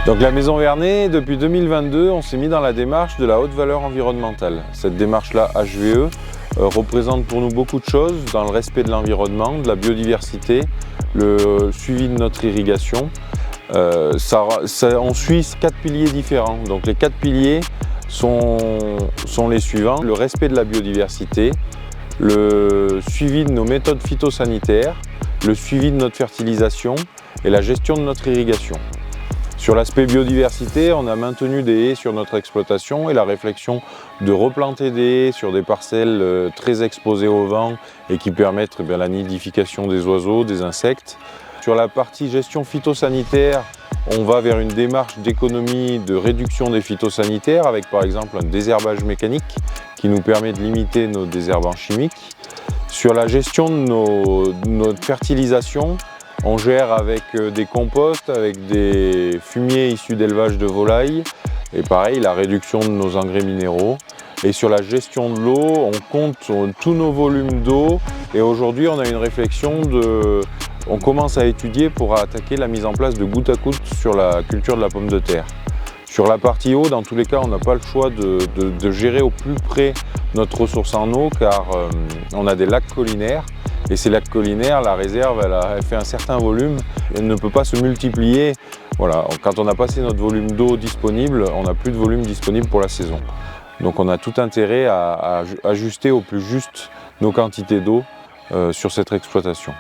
Donc la Maison Vernet, depuis 2022, on s'est mis dans la démarche de la haute valeur environnementale. Cette démarche-là, HVE, représente pour nous beaucoup de choses dans le respect de l'environnement, de la biodiversité, le suivi de notre irrigation. On suit 4 piliers différents. Donc les 4 piliers sont les suivants: le respect de la biodiversité, le suivi de nos méthodes phytosanitaires, le suivi de notre fertilisation et la gestion de notre irrigation. Sur l'aspect biodiversité, on a maintenu des haies sur notre exploitation et la réflexion de replanter des haies sur des parcelles très exposées au vent et qui permettent la nidification des oiseaux, des insectes. Sur la partie gestion phytosanitaire, on va vers une démarche d'économie, de réduction des phytosanitaires avec par exemple un désherbage mécanique qui nous permet de limiter nos désherbants chimiques. Sur la gestion de notre fertilisation, on gère avec des composts, avec des fumiers issus d'élevage de volailles et pareil, la réduction de nos engrais minéraux. Et sur la gestion de l'eau, on compte tous nos volumes d'eau et aujourd'hui on a une réflexion on commence à étudier pour attaquer la mise en place de goutte à goutte sur la culture de la pomme de terre. Sur la partie eau, dans tous les cas, on n'a pas le choix de gérer au plus près notre ressource en eau car on a des lacs collinaires. Et ces lacs collinaires, la réserve, elle fait un certain volume, elle ne peut pas se multiplier. Voilà, quand on a passé notre volume d'eau disponible, on n'a plus de volume disponible pour la saison. Donc on a tout intérêt à ajuster au plus juste nos quantités d'eau sur cette exploitation.